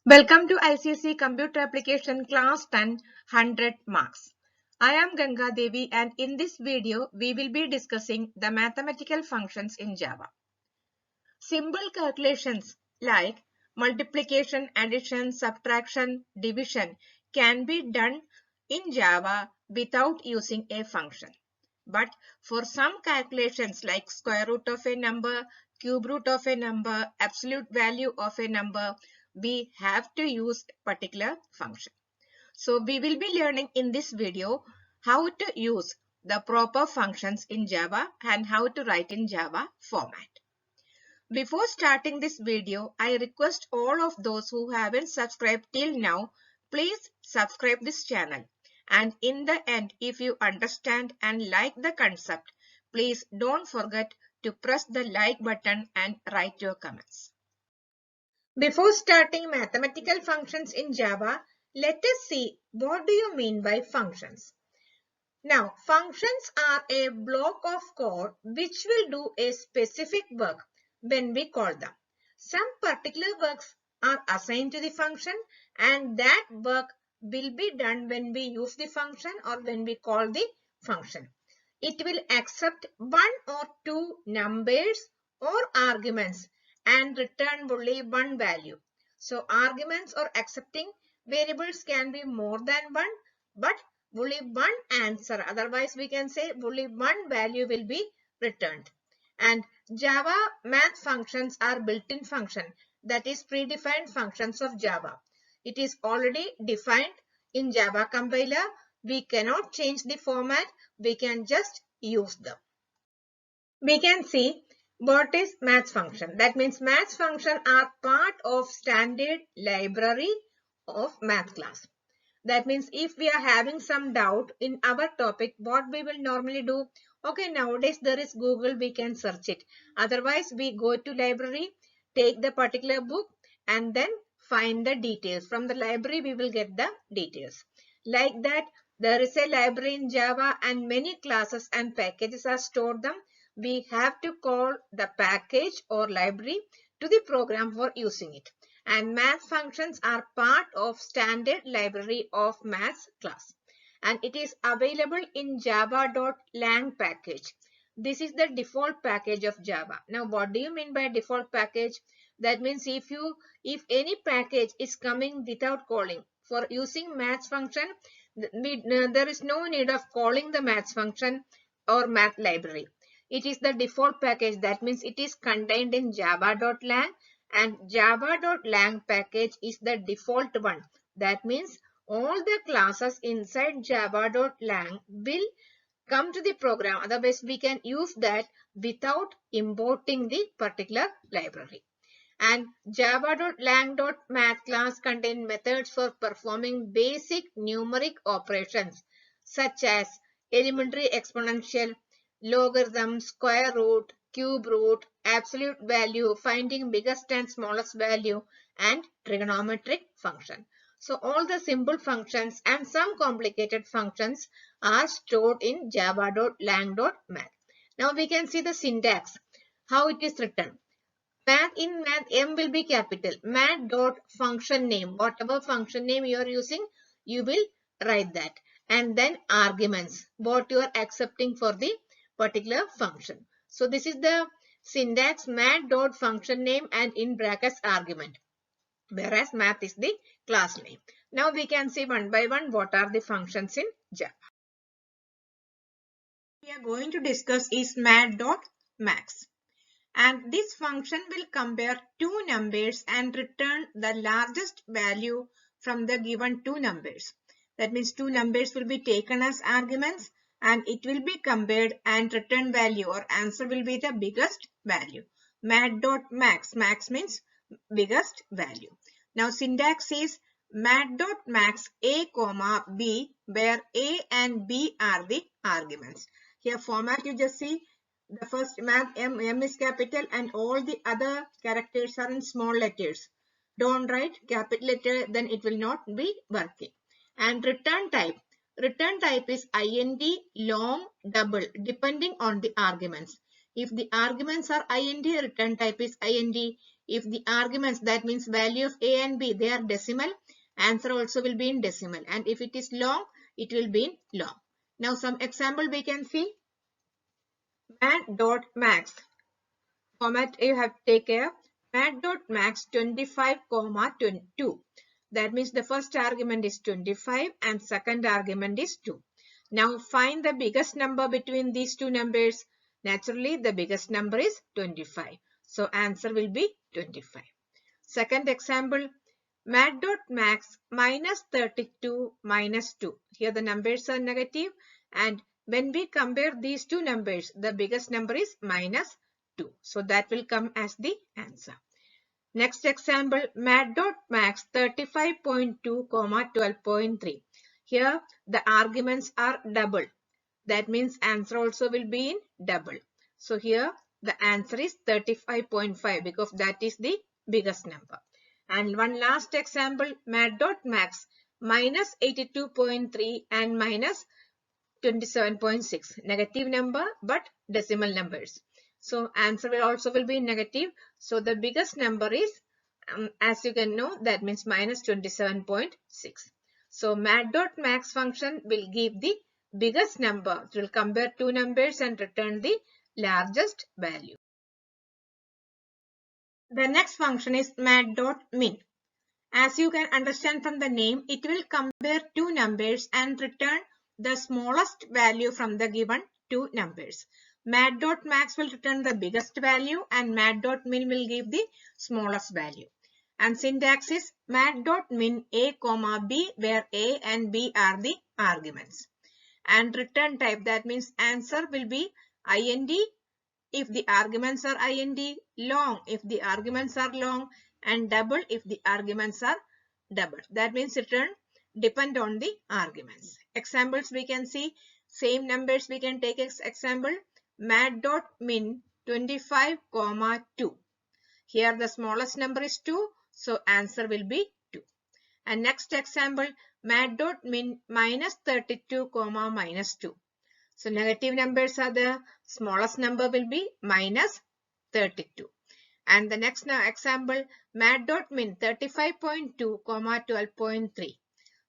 Welcome to ICSE Computer Application Class 10 100 Marks. I am Ganga Devi and in this video we will be discussing the mathematical functions in Java. Simple calculations like multiplication, addition, subtraction, division can be done in Java without using a function. But for some calculations like square root of a number, cube root of a number, absolute value of a number, we have to use a particular function. So we will be learning in this video how to use the proper functions in Java and how to write in Java format. Before starting this video, I request all of those who haven't subscribed till now, please subscribe this channel. And in the end, if you understand and like the concept, please don't forget to press the like button and write your comments. Before starting mathematical functions in Java, let us see what do you mean by functions. Now, functions are a block of code which will do a specific work when we call them. Some particular works are assigned to the function and that work will be done when we use the function or when we call the function. It will accept one or two numbers or arguments and return only one value. So arguments or accepting variables can be more than one, but only one answer. Otherwise, we can say only one value will be returned. And Java math functions are built-in function, that is predefined functions of Java. It is already defined in Java compiler. We cannot change the format. We can just use them. We can see what is math function. That means math function are part of standard library of math class. That means if we are having some doubt in our topic, what we will normally do? Okay, nowadays there is Google, we can search it. Otherwise, we go to library, take the particular book and then find the details. From the library, we will get the details. Like that, there is a library in Java and many classes and packages are stored them. We have to call the package or library to the program for using it. And math functions are part of standard library of maths class. And it is available in java.lang package. This is the default package of Java. Now, what do you mean by default package? That means if any package is coming without calling for using maths function, there is no need of calling the maths function or math library. It is the default package. That means it is contained in java.lang and java.lang package is the default one. That means all the classes inside java.lang will come to the program. Otherwise, we can use that without importing the particular library. And java.lang.math class contain methods for performing basic numeric operations such as elementary exponential, logarithm, square root, cube root, absolute value, finding biggest and smallest value, and trigonometric function. So all the simple functions and some complicated functions are stored in java.lang.math. Now we can see the syntax, how it is written. Math in math, M will be capital. Math dot function name. Whatever function name you are using, you will write that. And then arguments, what you are accepting for the particular function. So this is the syntax math dot function name and in brackets argument. Whereas math is the class name. Now we can see one by one what are the functions in Java. We are going to discuss is math dot max. And this function will compare two numbers and return the largest value from the given two numbers. That means two numbers will be taken as arguments and it will be compared and return value or answer will be the biggest value. Mat.max. Max means biggest value. Now syntax is mat.max a comma b where a and b are the arguments. Here format you just see. The first math M is capital and all the other characters are in small letters. Don't write capital letter, then it will not be working. And return type is int, long, double depending on the arguments. If the arguments are int, return type is int. If the arguments, that means value of a and b, they are decimal, answer also will be in decimal. And if it is long, it will be in long. Now some example we can see. Mat.max. Format you have to take care. Mat.max 25, 2. That means the first argument is 25 and second argument is 2. Now find the biggest number between these two numbers. Naturally, the biggest number is 25. So answer will be 25. Second example, mat.max minus 32 minus 2. Here the numbers are negative, and when we compare these two numbers, the biggest number is minus 2. So that will come as the answer. Next example, mat.max 35.2, 12.3. Here the arguments are double. That means answer also will be in double. So here the answer is 35.5 because that is the biggest number. And one last example, mat.max minus 82.3 and minus 27.6. Negative number but decimal numbers. So answer will be negative. So the biggest number is, as you can know, that means minus 27.6. So mat.max function will give the biggest number. It will compare two numbers and return the largest value. The next function is mat.min. As you can understand from the name, it will compare two numbers and return the smallest value from the given two numbers. Mat.max will return the biggest value and mat.min will give the smallest value. And syntax is mat.min a, b, where a and b are the arguments. And return type, that means answer will be int if the arguments are int, long if the arguments are long, and double if the arguments are double. That means return depend on the arguments. Examples we can see, same numbers we can take as example, mat.min 25, 2. Here the smallest number is 2, so answer will be 2. And next example, mat.min minus 32, minus 2. So negative numbers are there, smallest number will be minus 32. And the next example, mat.min 35.2, 12.3.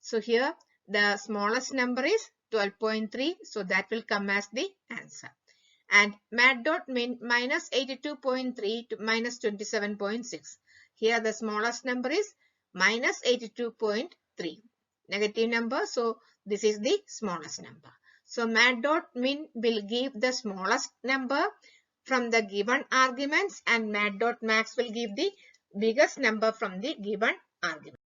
So here the smallest number is 12.3, so that will come as the answer. And mat.min minus 82.3 to minus 27.6. Here the smallest number is minus 82.3. Negative number, so this is the smallest number. So mat.min will give the smallest number from the given arguments and mat.max will give the biggest number from the given argument.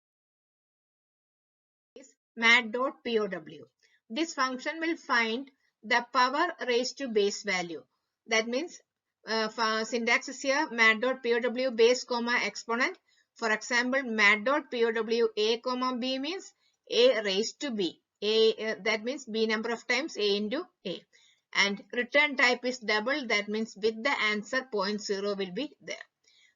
Mat.pow. This function will find the power raised to base value. That means syntax is here mat.pow base, exponent. For example, mat.pow a, b means a raised to b. That means b number of times a into a. And return type is double. That means with the answer 0.0 will be there.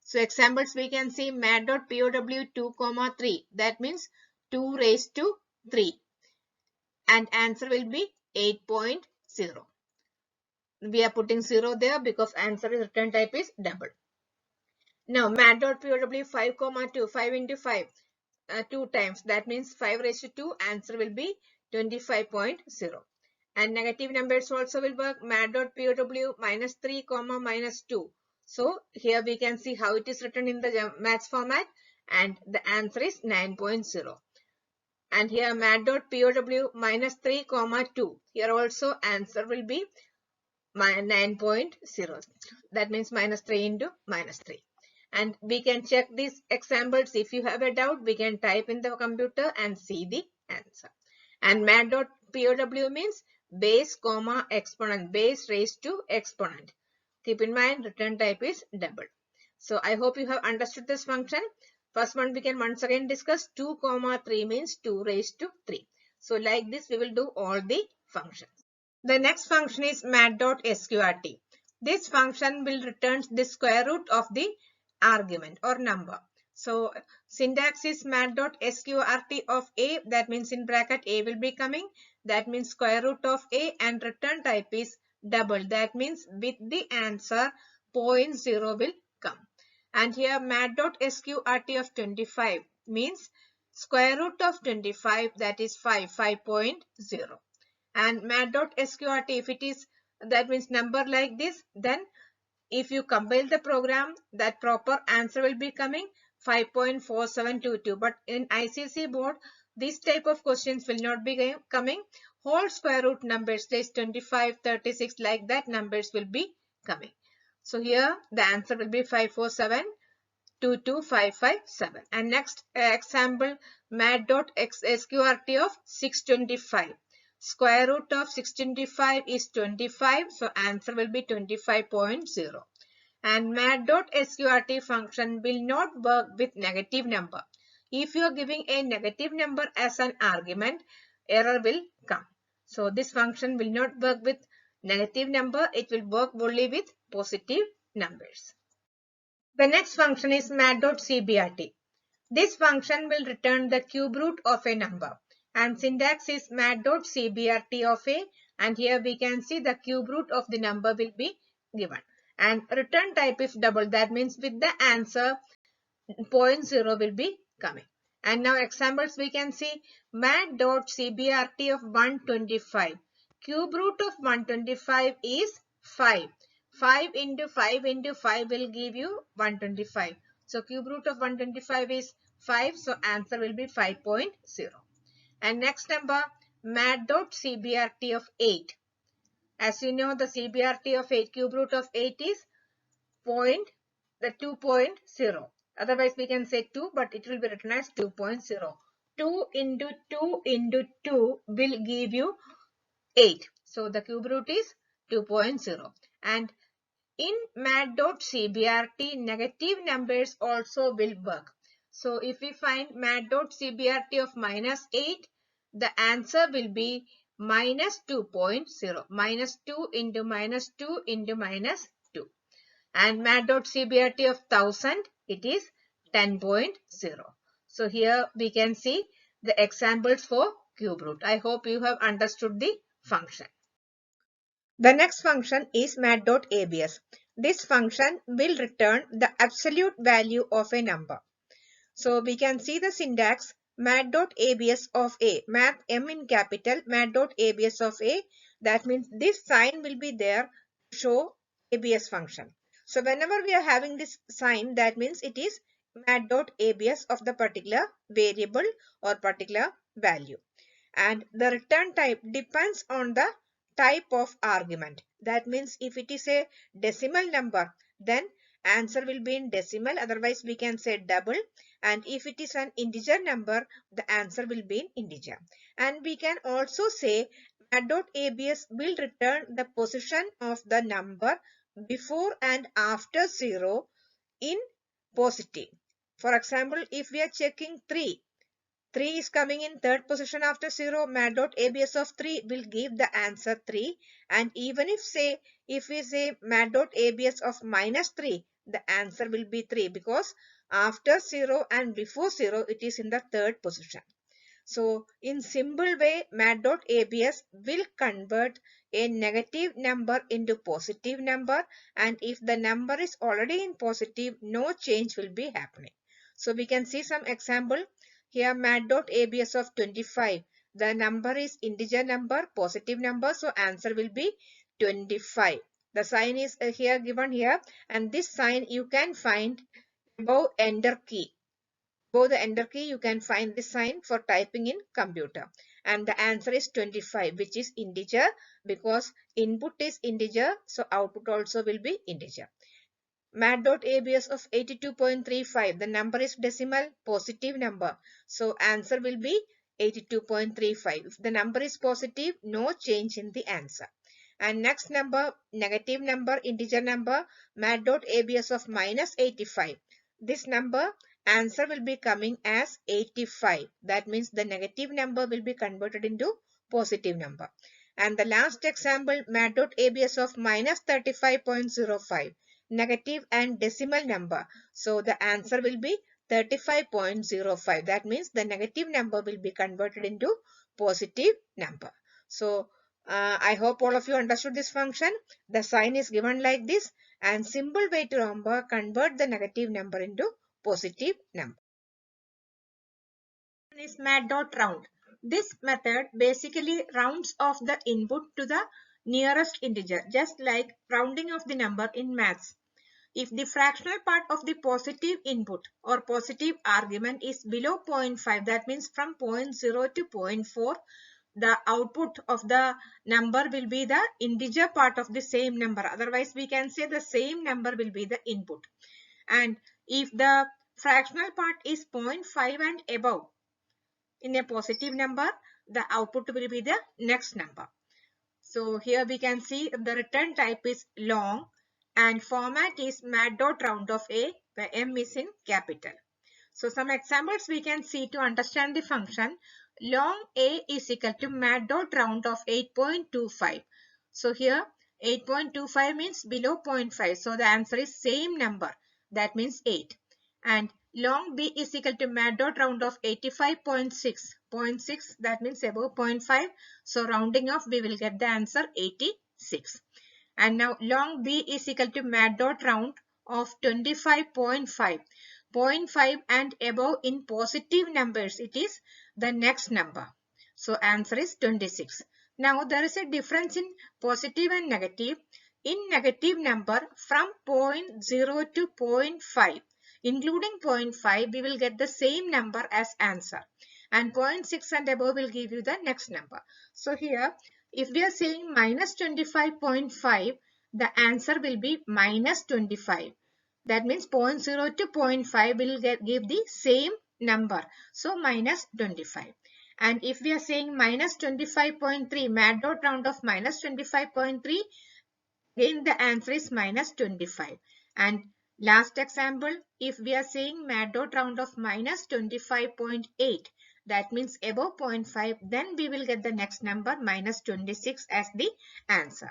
So examples we can see mat.pow 2, 3. That means 2 raised to 3. And answer will be 8.0. We are putting 0 there because answer is return type is double. Now mat.pow 5, 2. 5 into 5. 2 times. That means 5 raised to 2. Answer will be 25.0. And negative numbers also will work. mat.pow minus 3, minus 2. So here we can see how it is written in the maths format. And the answer is 9.0. And here mat.pow minus 3, 2. Here also answer will be 9.0. That means minus 3 into minus 3. And we can check these examples. If you have a doubt, we can type in the computer and see the answer. And mat.pow means base, exponent. Base raised to exponent. Keep in mind return type is double. So I hope you have understood this function. First one we can once again discuss. 2, 3 means 2 raised to 3. So like this we will do all the functions. The next function is mat.sqrt. This function will return the square root of the argument or number. So syntax is mat.sqrt of a. That means in bracket a will be coming. That means square root of a, and return type is double. That means with the answer 0.0 will come. And here mat.sqrt of 25 means square root of 25, that is 5.0. And mat.sqrt, if it is, that means number like this, then if you compile the program, that proper answer will be coming 5.4722. But in ICC board, this type of questions will not be coming. Whole square root numbers, like 25, 36, like that numbers will be coming. So here the answer will be 547-22557. And next example, mat.sqrt of 625. Square root of 625 is 25, so answer will be 25.0. And mat.sqrt function will not work with negative number. If you are giving a negative number as an argument, error will come. So this function will not work with negative number, it will work only with positive numbers. The next function is mat.cbrt. This function will return the cube root of a number, and syntax is mat.cbrt of a, and here we can see the cube root of the number will be given, and return type is double, that means with the answer 0.0 will be coming. And now examples we can see, mat.cbrt of 125. Cube root of 125 is 5. 5 into 5 into 5 will give you 125. So cube root of 125 is 5. So answer will be 5.0. And next number, mat.cbrt of 8. As you know, the CBRT of 8, cube root of 8 is 2.0. Otherwise, we can say 2, but it will be written as 2.0. 2 into 2 into 2 will give you 8. So the cube root is 2.0. And in mat.cbrt, negative numbers also will work. So if we find mat.cbrt of -8, the answer will be -2.0. -2 into -2 into -2. And mat.cbrt of 1000, it is 10.0. So here we can see the examples for cube root. I hope you have understood the function. The next function is mat.abs. This function will return the absolute value of a number. So we can see the syntax, mat.abs of a, math M in capital, mat.abs of a. That means this sign will be there to show abs function. So whenever we are having this sign, that means it is mat.abs of the particular variable or particular value. And the return type depends on the type of argument. That means if it is a decimal number, then answer will be in decimal, otherwise we can say double. And if it is an integer number, the answer will be in integer. And we can also say mat.abs will return the position of the number before and after 0 in positive. For example, if we are checking 3 is coming in third position after 0, mat.abs of 3 will give the answer 3. And even if we say mat.abs of -3, the answer will be 3, because after 0 and before 0 it is in the third position. So in simple way, mat.abs will convert a negative number into positive number, and if the number is already in positive, no change will be happening. So we can see some example. Here mat.abs of 25. The number is integer number, positive number, so answer will be 25. The sign is here given here, and this sign you can find above enter key. Above the enter key you can find this sign for typing in computer, and the answer is 25, which is integer, because input is integer, so output also will be integer. Mat.abs of 82.35, the number is decimal, positive number, so answer will be 82.35. If the number is positive, no change in the answer. And next number, negative number, integer number, mat.abs of -85. This number, answer will be coming as 85. That means the negative number will be converted into positive number. And the last example, mat.abs of -35.05. Negative and decimal number. So the answer will be 35.05. That means the negative number will be converted into positive number. So I hope all of you understood this function. The sign is given like this, And simple way to convert the negative number into positive number is mat.round. This method basically rounds off the input to the nearest integer, just like rounding off the number in maths. If the fractional part of the positive input or positive argument is below 0.5, that means from 0.0 to 0.4, the output of the number will be the integer part of the same number. Otherwise, we can say the same number will be the input. And if the fractional part is 0.5 and above in a positive number, the output will be the next number. So here we can see the return type is long and format is mat.round of a, where m is in capital. So some examples we can see to understand the function. Long a is equal to mat.round of 8.25. So here 8.25 means below 0.5. So the answer is same number. That means 8. And long b is equal to mat.round of 85.6. 0.6, that means above 0.5. So rounding off, we will get the answer 86. And now long b is equal to mat.round of 25.5. 0.5 and above in positive numbers, it is the next number. So answer is 26. Now there is a difference in positive and negative. In negative number from 0.0 to 0.5, including 0.5, we will get the same number as answer. And 0.6 and above will give you the next number. So here, if we are saying minus 25.5, the answer will be minus 25. That means 0.0 to 0.5 will give the same number. So minus 25. And if we are saying minus 25.3, mat.round of minus 25.3, then the answer is minus 25. And last example, if we are saying mat.round of minus 25.8, that means above 0.5, then we will get the next number minus 26 as the answer.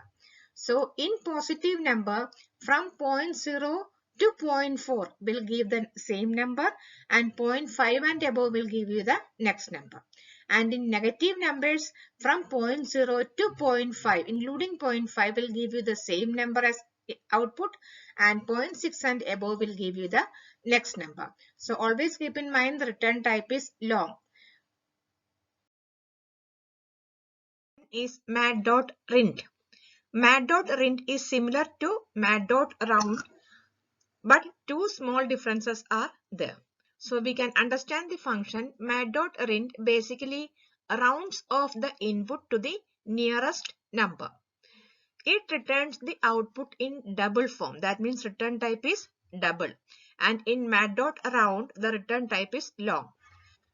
So in positive number from 0.0 to 0.4 will give the same number, and 0.5 and above will give you the next number. And in negative numbers from 0.0 to 0.5, including 0.5 will give you the same number as output, and 0.6 and above will give you the next number. So always keep in mind the return type is long. Is mat.rint. Mat.rint is similar to mat.round, but two small differences are there. So we can understand the function mat.rint basically rounds off the input to the nearest number. It returns the output in double form. That means return type is double. And in mat.round, the return type is long.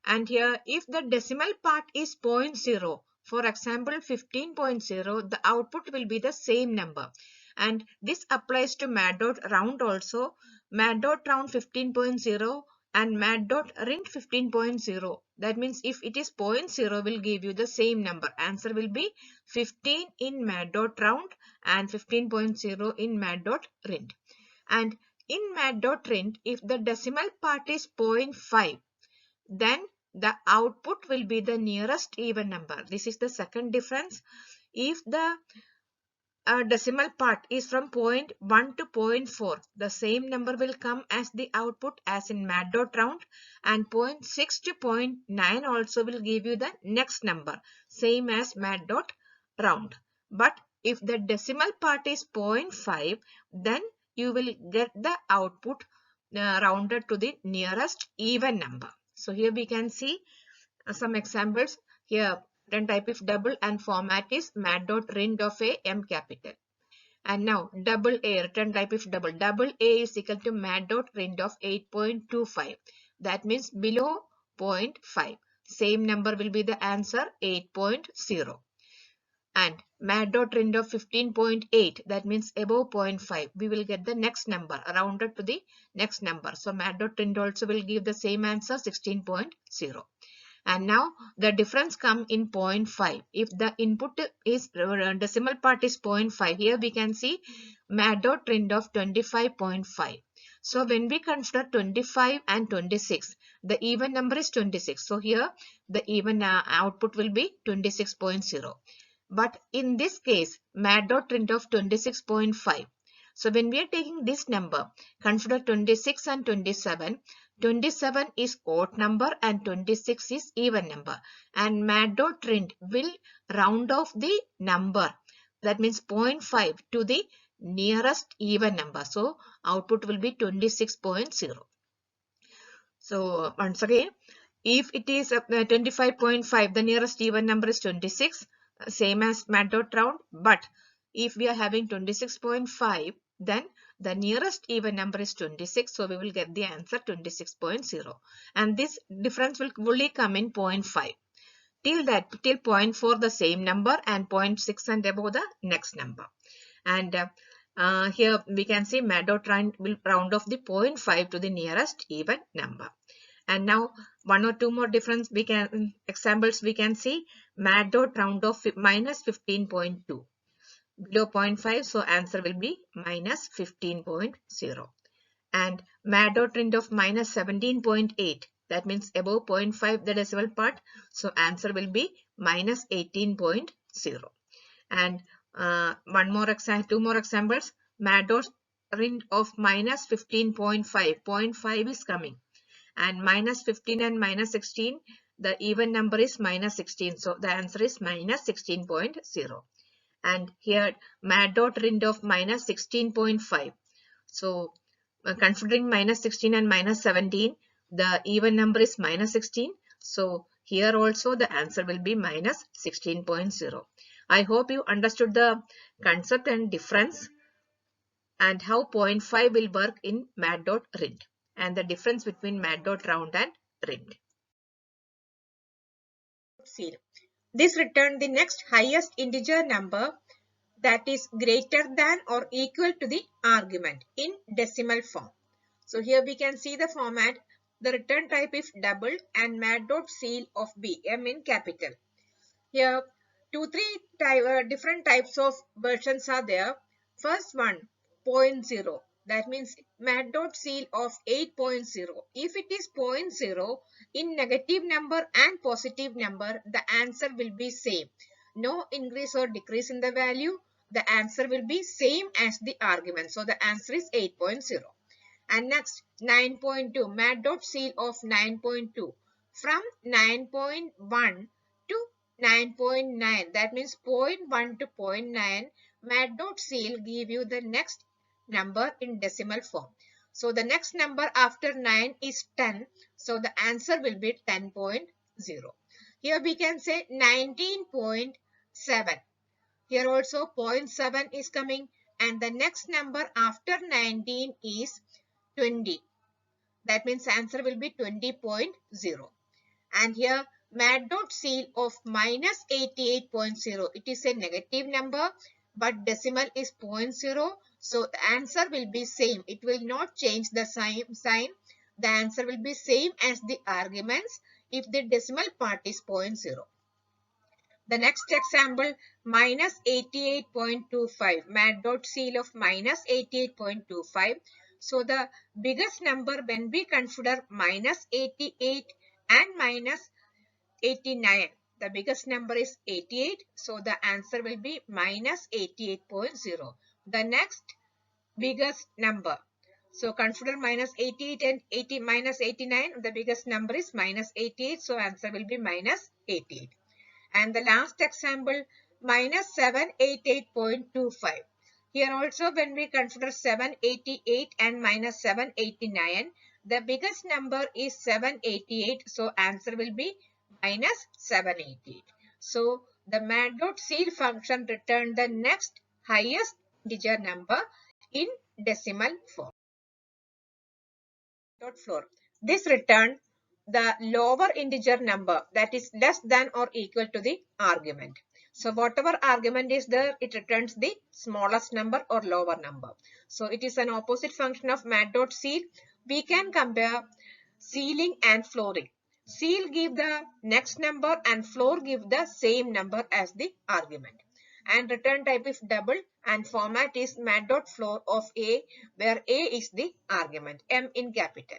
And here, if the decimal part is 0.0, for example 15.0, the output will be the same number. And this applies to mat.round also. Mat.round 15.0 and mat.rint 15.0. That means if it is 0.0 will give you the same number. Answer will be 15 in mat.round and 15.0 in mat.rint. And in mat.rint, if the decimal part is 0.5, then the output will be the nearest even number. This is the second difference. If the decimal part is from 0.1 to 0.4, the same number will come as the output as in mat.round, and 0.6 to 0.9 also will give you the next number, same as mat.round. But if the decimal part is 0.5, then you will get the output rounded to the nearest even number. So here we can see some examples. Here return type is double and format is mat.rint of a m capital. And now double A, return type is double. Double A is equal to mat.rint of 8.25. That means below 0.5. Same number will be the answer, 8.0. And mat.rint of 15.8, that means above 0.5. We will get the next number rounded to the next number. So mat.rint also will give the same answer, 16.0. And now the difference come in 0.5. If the input is decimal part is 0.5, here we can see mat.rint of 25.5. So when we consider 25 and 26, the even number is 26. So here the even output will be 26.0. But in this case, mat.rint of 26.5. So when we are taking this number, consider 26 and 27. 27 is odd number and 26 is even number. And matplotlib will round off the number. That means 0.5 to the nearest even number. So output will be 26.0. So once again, if it is 25.5, the nearest even number is 26, same as matplotlib. But if we are having 26.5, then the nearest even number is 26. So we will get the answer 26.0. And this difference will only come in 0.5. Till 0.4 the same number, and 0.6 and above the next number. And here we can see matplotlib will round off the 0.5 to the nearest even number. And now one or two more difference examples we can see. Matplotlib round off minus 15.2 below 0.5, so answer will be minus 15.0. And matplotlib of minus 17.8, that means above 0.5 the decimal part, so answer will be minus 18.0. And two more examples. Matplotlib of minus 15.5, 0.5 is coming, and minus 15 and minus 16, the even number is minus 16, so the answer is minus 16.0. And here matplotlib of minus 16.5, so considering minus 16 and minus 17, the even number is minus 16, so here also the answer will be minus 16.0. I hope you understood the concept and difference and how 0.5 will work in matplotlib and the difference between matplotlib and lib. This returned the next highest integer number that is greater than or equal to the argument in decimal form. So here we can see the format. The return type is double and matplotlib of B, M in capital. Here three different types of versions are there. First one, 0.0. That means matplotlib of 8.0. If it is 0.0 in negative number and positive number, the answer will be same. No increase or decrease in the value. The answer will be same as the argument. So the answer is 8.0. And next, 9.2. Matplotlib of 9.2. From 9.1 to 9.9, that means 0.1 to 0.9, matplotlib give you the next number in decimal form. So the next number after 9 is 10. So the answer will be 10.0. Here we can say 19.7. Here also 0.7 is coming, and the next number after 19 is 20. That means answer will be 20.0. And here matplotlib of minus 88.0. It is a negative number, but decimal is 0.0. So the answer will be same. It will not change the sign. The answer will be same as the arguments if the decimal part is 0.0. The next example, minus 88.25. Matplotlib of minus 88.25. So the biggest number when we consider minus 88 and minus 89. The biggest number is 88. So the answer will be minus 88.0. The next biggest number. So consider minus 88 and minus 89. The biggest number is minus 88. So answer will be minus 88. And the last example, minus 788.25. Here also when we consider 788 and minus 789, the biggest number is 788. So answer will be minus 788. So the matplotlib function returned the next highest integer number in decimal form. This returned the lower integer number that is less than or equal to the argument. So whatever argument is there, it returns the smallest number or lower number. So it is an opposite function of matplotlib. We can compare ceiling and flooring. Ceil give the next number and floor give the same number as the argument. And return type is double and format is mat.floor of A, where A is the argument, M in capital.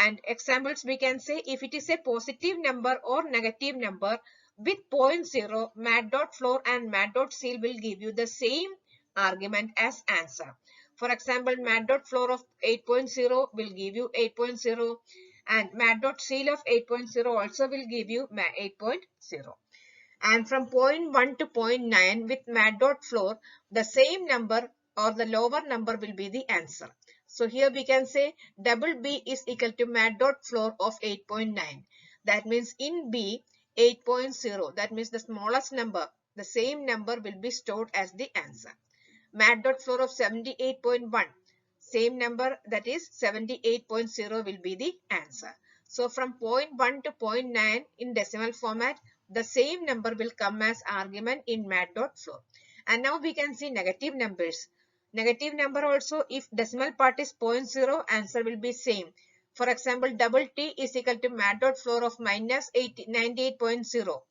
And examples we can say, if it is a positive number or negative number with 0.0, mat.floor and mat.ceil will give you the same argument as answer. For example, mat.floor of 8.0 will give you 8.0 and mat.ceil of 8.0 also will give you 8.0. And from point 1 to point 9 with mat.floor, the same number or the lower number will be the answer. So here we can say double B is equal to mat.floor of 8.9. That means in B 8.0, that means the smallest number, the same number will be stored as the answer. Mat.floor of 78.1, same number, that is 78.0 will be the answer. So from point 1 to point 9 in decimal format, the same number will come as argument in mat.floor. And now we can see negative numbers. Negative number also, if decimal part is 0.0, answer will be same. For example, double T is equal to mat.floor of minus 98.0.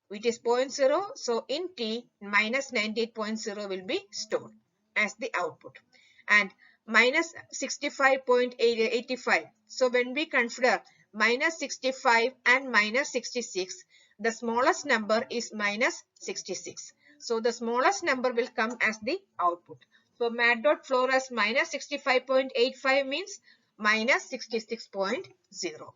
Which is 0.0. So in T, minus 98.0 will be stored as the output. And minus 65.85. So when we consider minus 65 and minus 66, the smallest number is minus 66. So the smallest number will come as the output. So mat.floor as minus 65.85 means minus 66.0.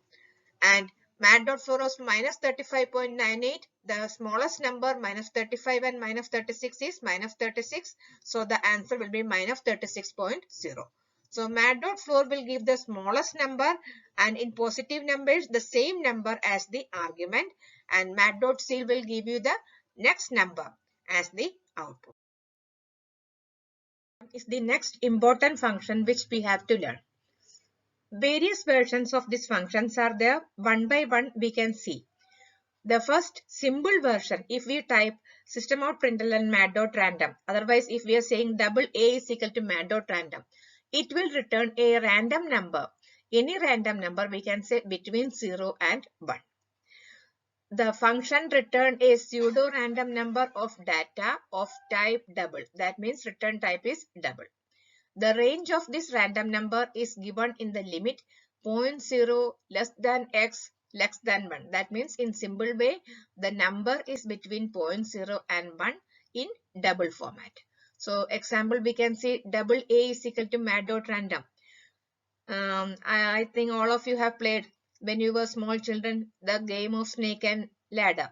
And mat.floor is minus 35.98. The smallest number minus 35 and minus 36 is minus 36. So the answer will be minus 36.0. So mat.floor will give the smallest number and in positive numbers the same number as the argument, and mat.ceil will give you the next number as the output. Is the next important function which we have to learn. Various versions of these functions are there. One by one we can see. The first symbol version, if we type system.println mat.random, otherwise if we are saying double A is equal to mat.random, it will return a random number. Any random number we can say between 0 and 1. The function return a pseudo random number of data of type double. That means return type is double. The range of this random number is given in the limit 0.0 less than x less than 1. That means in simple way, the number is between 0.0 and 1 in double format. So example, we can say double A is equal to mat.random. I think all of you have played when you were small children the game of snake and ladder.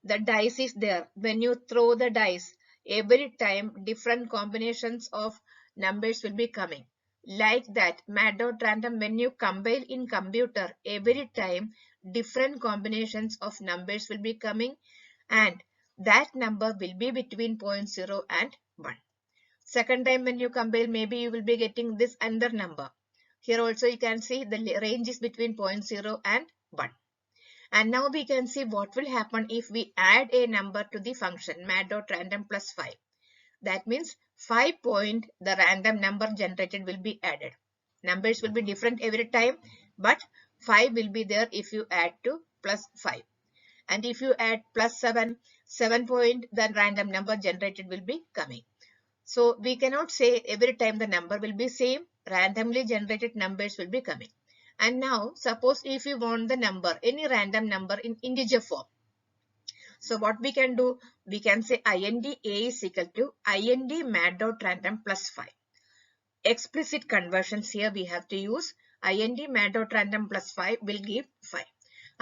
The dice is there. When you throw the dice, every time different combinations of numbers will be coming. Like that, mat.random, when you compile in computer, every time different combinations of numbers will be coming and that number will be between 0.0 and 1. Second time when you compile, maybe you will be getting this another number. Here also you can see the range is between 0.0 and 1. And now we can see what will happen if we add a number to the function mat.random plus 5. That means 5 point the random number generated will be added. Numbers will be different every time, but 5 will be there if you add to plus 5. And if you add plus 7, 7 point the random number generated will be coming. So we cannot say every time the number will be same, randomly generated numbers will be coming. And now suppose if you want the number, any random number in integer form. So what we can do, we can say int a is equal to int mat.random plus 5. Explicit conversions here we have to use. Int mat.random plus 5 will give 5.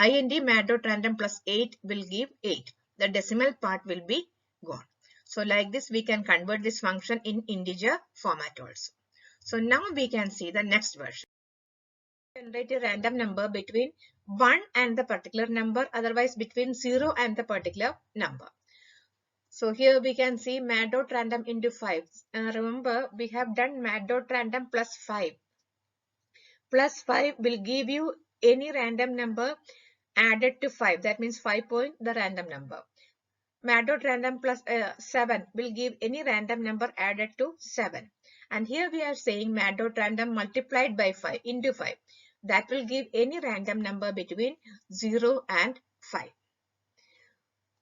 Int mat.random plus 8 will give 8. The decimal part will be gone. So like this we can convert this function in integer format also. So now we can see the next version. Generate a random number between 1 and the particular number, otherwise between 0 and the particular number. So here we can see mat.random into 5. Remember we have done mat.random plus 5. Plus 5 will give you any random number added to 5. That means 5 point the random number. Mat.random plus 7 will give any random number added to 7. And here we are saying mat.random multiplied by 5 into 5. That will give any random number between 0 and 5.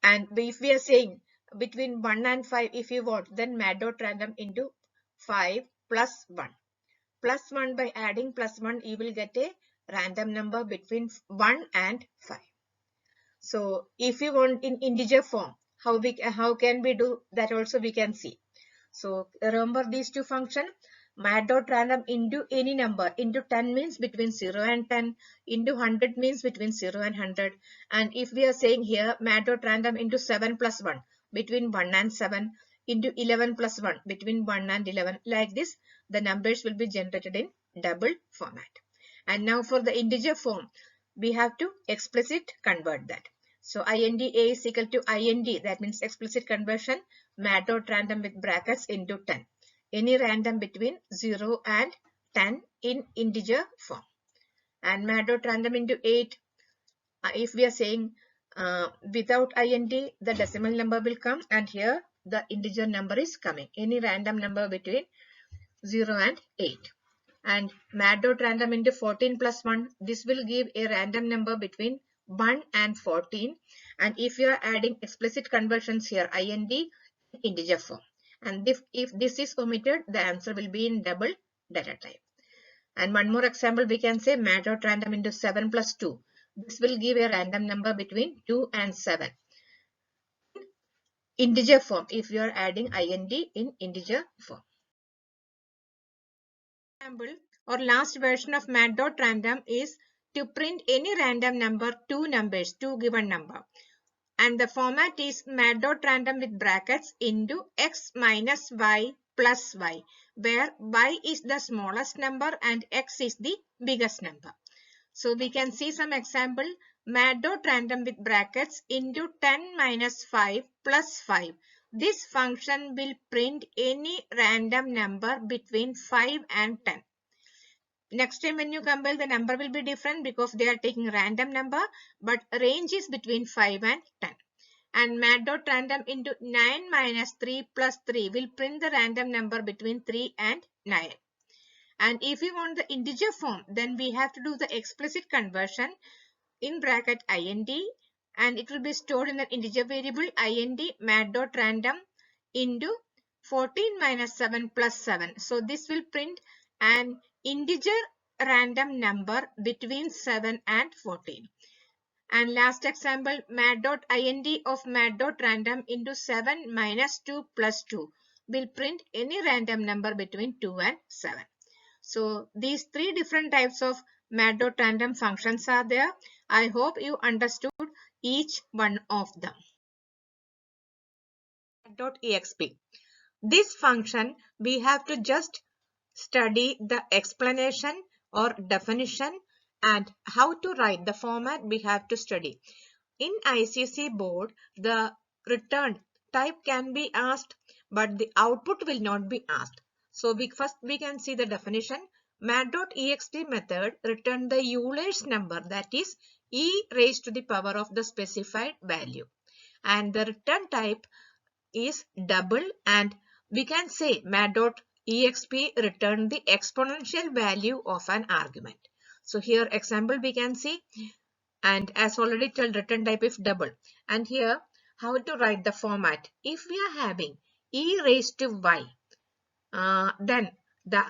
And if we are saying between 1 and 5 if you want, then mat.random into 5 plus 1. Plus 1 by adding plus 1 you will get a random number between 1 and 5. So if you want in integer form, how can we do that also we can see. So remember these two functions. mat.random into any number. Into 10 means between 0 and 10. Into 100 means between 0 and 100. And if we are saying here mat.random into 7 plus 1, between 1 and 7, into 11 plus 1, between 1 and 11, like this, the numbers will be generated in double format. And now for the integer form, we have to explicit convert that. So int a is equal to int, that means explicit conversion, mat.random with brackets into 10. Any random between 0 and 10 in integer form. And mat.random into 8, if we are saying without int, the decimal number will come, and here the integer number is coming. Any random number between 0 and 8. And mat.random into 14 plus 1, this will give a random number between 1 and 14. And if you are adding explicit conversions here, int integer form. And if this is omitted, the answer will be in double data type. And one more example, we can say mat.random into 7 plus 2. This will give a random number between 2 and 7. Integer form, if you are adding int in integer form. Example or last version of mat.random is to print any random number, two given number. And the format is mat.random with brackets into x minus y plus y, where y is the smallest number and x is the biggest number. So we can see some example, mat.random with brackets into 10 minus 5 plus 5. This function will print any random number between 5 and 10. Next time when you compile, the number will be different because they are taking random number, but range is between 5 and 10. And mat.random into 9 minus 3 plus 3 will print the random number between 3 and 9. And if we want the integer form, then we have to do the explicit conversion in bracket int, and it will be stored in the integer variable int mat.random into 14 minus 7 plus 7. So this will print an integer random number between 7 and 14. And last example, mat.int of mat.random into 7 minus 2 plus 2 will print any random number between 2 and 7. So these three different types of mat.random functions are there. I hope you understood each one of them. mat.exp. This function we have to just study the explanation or definition and how to write the format we have to study. In ICSE board, the return type can be asked, but the output will not be asked. So first we can see the definition. Mat.ext method return the Euler's number, that is e raised to the power of the specified value. And the return type is double, and we can say mat.exp return the exponential value of an argument. So here example we can see, and as already told, return type is double. And here how to write the format. If we are having e raised to y, then the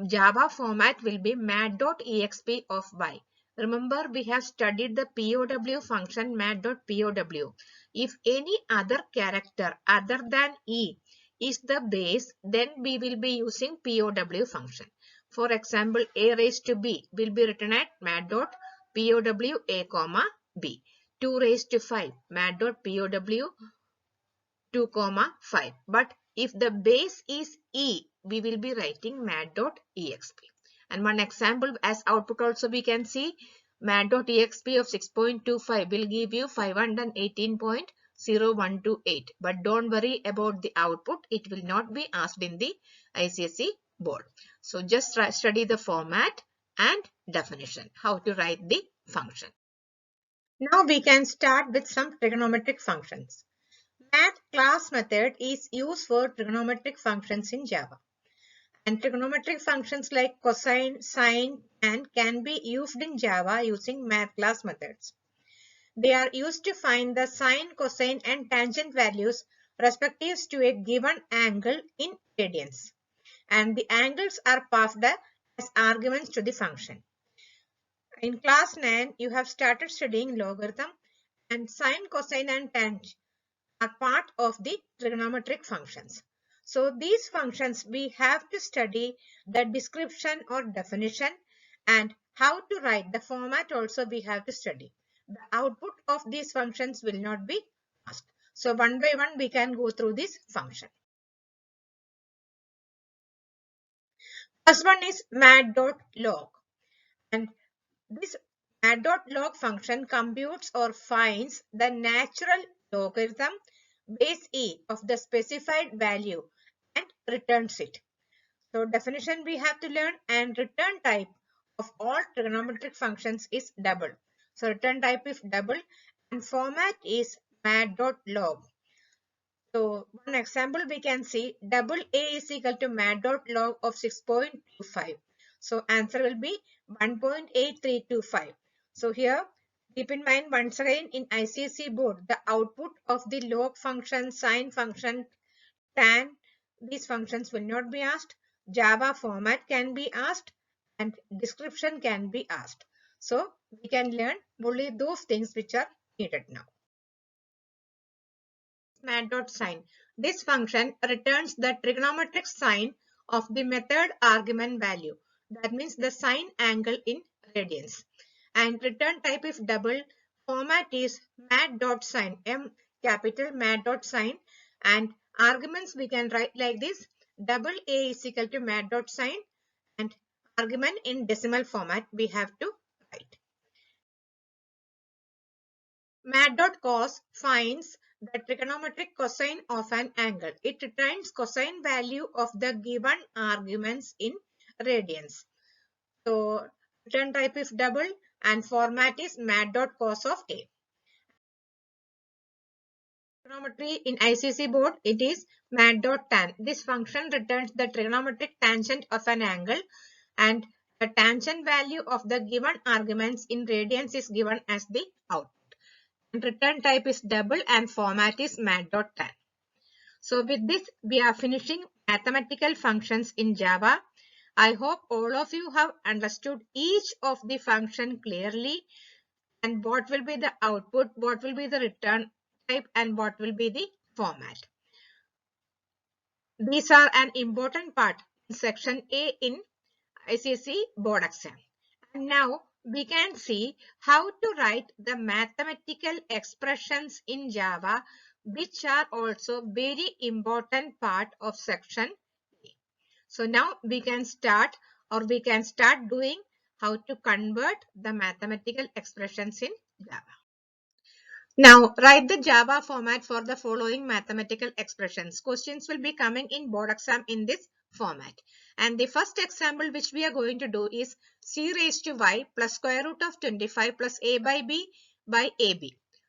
Java format will be mat.exp of y. Remember, we have studied the POW function mat.pow. If any other character other than e is the base, then we will be using POW function. For example, a raised to b will be written at mat.pow a comma b. 2 raised to 5 mat.pow 2 comma 5. But if the base is e, we will be writing mat.exp. And one example as output also we can see, mat.exp of 6.25 will give you 518.0128. But don't worry about the output. It will not be asked in the ICSE board. So just study the format and definition, how to write the function. Now we can start with some trigonometric functions. Math class method is used for trigonometric functions in Java. And trigonometric functions like cosine, sine, and can be used in Java using math class methods. They are used to find the sine, cosine, and tangent values respective to a given angle in radians. And the angles are passed as arguments to the function. In class 9, you have started studying logarithm, and sine, cosine, and tangent are part of the trigonometric functions. So these functions we have to study the description or definition, and how to write the format also we have to study. The output of these functions will not be asked. So one by one we can go through this function. First one is mat.log, and this mat.log function computes or finds the natural logarithm base e of the specified value and returns it. So definition we have to learn, and return type of all trigonometric functions is double. So return type is double and format is mat.log. So one example we can see, double A is equal to mat.log of 6.25. So answer will be 1.8325. So here keep in mind once again, in ICSE board the output of the log function, sine function, tan, these functions will not be asked. Java format can be asked and description can be asked. So we can learn only those things which are needed now. Mat.sine. This function returns the trigonometric sine of the method argument value. That means the sine angle in radians. And return type is double. Format is mat.sine. M capital mat.sine. And arguments we can write like this. Double A is equal to mat.sine. And argument in decimal format we have to write. Mat.cos finds the trigonometric cosine of an angle. It returns cosine value of the given arguments in radians. So return type is double and format is mat.cos of A. Trigonometry in ICSE board, it is mat.tan. This function returns the trigonometric tangent of an angle, and the tangent value of the given arguments in radians is given as the output. And return type is double and format is mat.tan. So with this we are finishing mathematical functions in Java. I hope all of you have understood each of the function clearly, and what will be the output, what will be the return type, and what will be the format. These are an important part in section A in ICSE board exam. And now we can see how to write the mathematical expressions in Java, which are also very important part of section A. So now we can start doing how to convert the mathematical expressions in Java. Now write the Java format for the following mathematical expressions. Questions will be coming in board exam in this format. And the first example which we are going to do is c raised to y plus square root of 25 plus a by b by ab.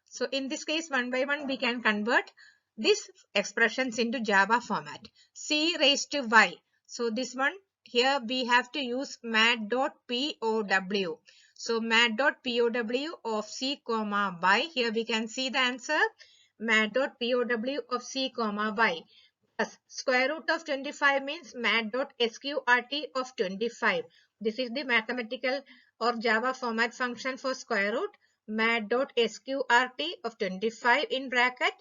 So in this case, one by one we can convert these expressions into Java format. C raised to y. So this one here we have to use mat.pow. So mat.pow of c comma y. Here we can see the answer. Mat.pow of c comma y plus square root of 25 means mat.sqrt of 25. This is the mathematical or Java format function for square root. Mat.sqrt of 25 in bracket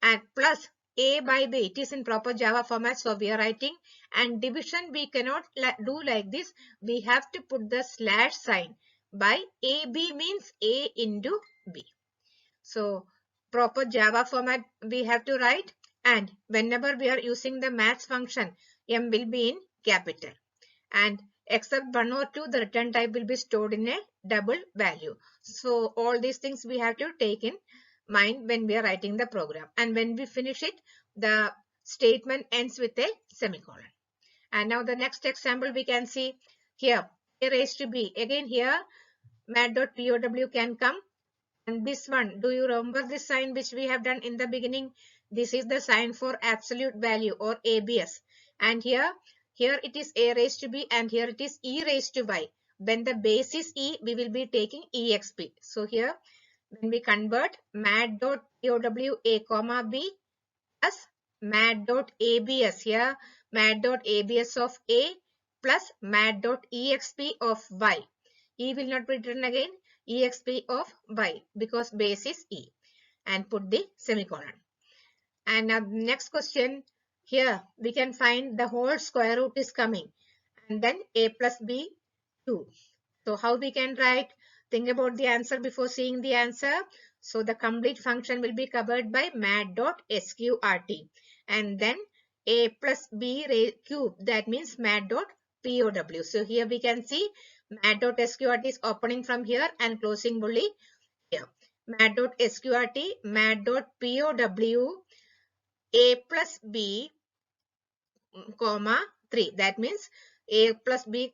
and plus a by b. It is in proper Java format, so we are writing. And division we cannot do like this. We have to put the slash sign by ab means a into b. So proper Java format we have to write, and whenever we are using the maths function, m will be in capital, and except one or two, the return type will be stored in a double value. So all these things we have to take in mind when we are writing the program, and when we finish it, the statement ends with a semicolon. And now the next example we can see here, a raised to b. Again here mat.pow can come. And this one, do you remember this sign which we have done in the beginning? This is the sign for absolute value or ABS. And here it is a raised to b, and here it is e raised to y. When the base is e, we will be taking exp. So here when we convert mat.pow a comma b plus mat.abs, here mat.abs of a plus mat.exp of y. E will not be written again, exp of y, because base is e, and put the semicolon. And now next question, here we can find the whole square root is coming, and then a plus b 2. So how we can write? Think about the answer before seeing the answer. So the complete function will be covered by mat dot sqrt, and then a plus b cube, that means mat dot pow. So here we can see mat dot sqrt is opening from here and closing only here. Mat dot sqrt, mat dot pow, a plus b comma 3, that means a plus b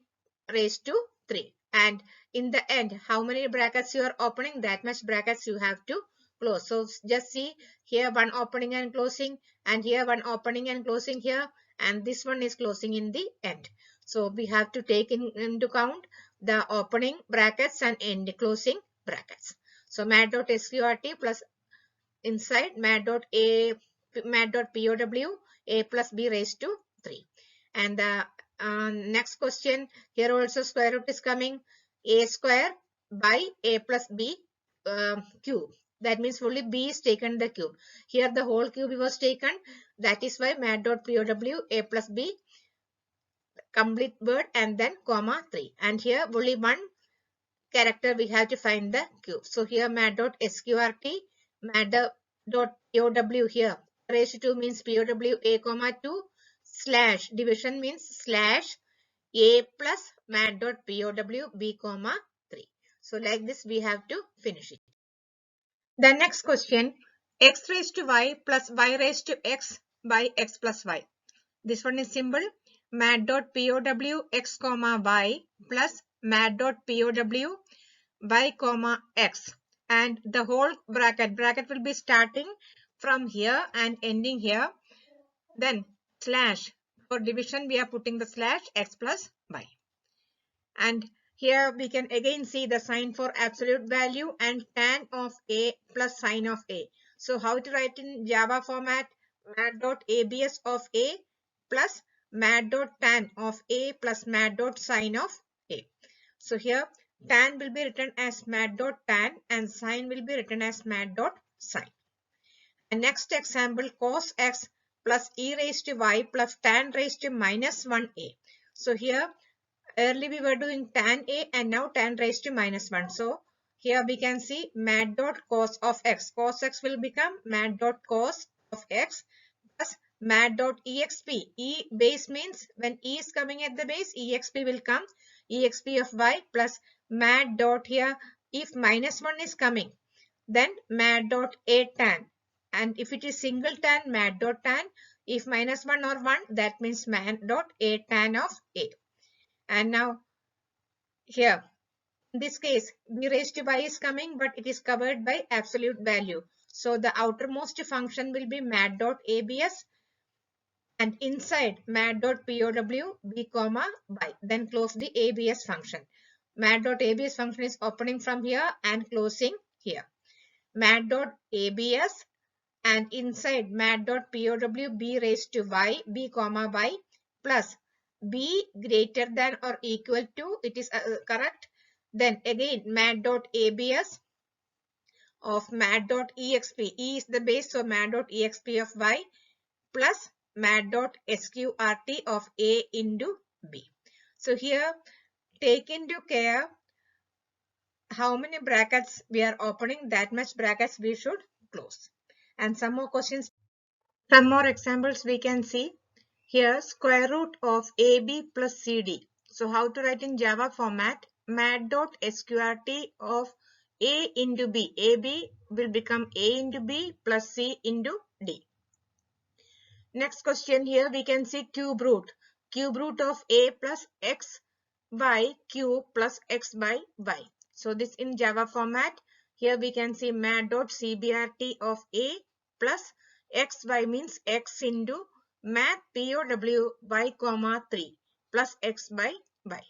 raised to 3, and in the end how many brackets you are opening, that much brackets you have to close. So just see, here one opening and closing, and here one opening and closing here, and this one is closing in the end. So we have to take into account the opening brackets and end closing brackets. So mat dot sqrt plus inside mat dot pow, a plus b raised to 3. And the next question, here also square root is coming, a square by a plus b cube. That means only b is taken the cube. Here the whole cube was taken. That is why mat dot pow, a plus b complete word and then comma 3. And here only one character we have to find the cube. So here mat dot sqrt, mat dot pow, here raised to means pow a comma 2 slash division means slash a plus mat dot pow b comma 3. So like this we have to finish it. The next question, x raised to y plus y raised to x by x plus y. This one is simple. Mat dot pow x comma y plus mat dot pow y comma x, and the whole bracket will be starting from here and ending here. Then slash, for division we are putting the slash x plus y, and here we can again see the sign for absolute value and tan of a plus sine of a. So how to write in Java format? Mat dot abs of a plus mat dot tan of a plus mat dot sine of a. So here tan will be written as mat dot tan and sine will be written as mat dot sine. And next example, cos x plus e raised to y plus tan raised to minus 1a. So here early we were doing tan a and now tan raised to minus 1. So here we can see mat dot cos of x. Cos x will become mat dot cos of x plus mat dot exp. E base means when e is coming at the base, exp will come, exp of y plus mat dot, here if minus 1 is coming, then mat dot a tan, and if it is single tan, mat dot tan. If minus 1 or 1, that means mat dot a tan of a. And now here in this case b raised to y is coming, but it is covered by absolute value. So the outermost function will be mat dot abs, and inside mat dot pow b comma y, then close the abs function. Mat dot abs function is opening from here and closing here. Mat dot abs and inside mat dot pow b raised to y b comma y plus b greater than or equal to, it is correct. Then again mat dot abs of mat dot exp, e is the base, so mat dot exp of y plus mat dot sqrt of a into b. So here take into care how many brackets we are opening, that much brackets we should close. And some more questions, some more examples we can see. Here square root of ab plus cd. So how to write in Java format? Mat dot sqrt of a into b. ab will become a into b plus c into d. Next question, here we can see cube root. Cube root of a plus x by cube plus x by y. So this in Java format. Here we can see mat dot cbrt of a plus xy means x into mat pow y comma 3 plus x by y.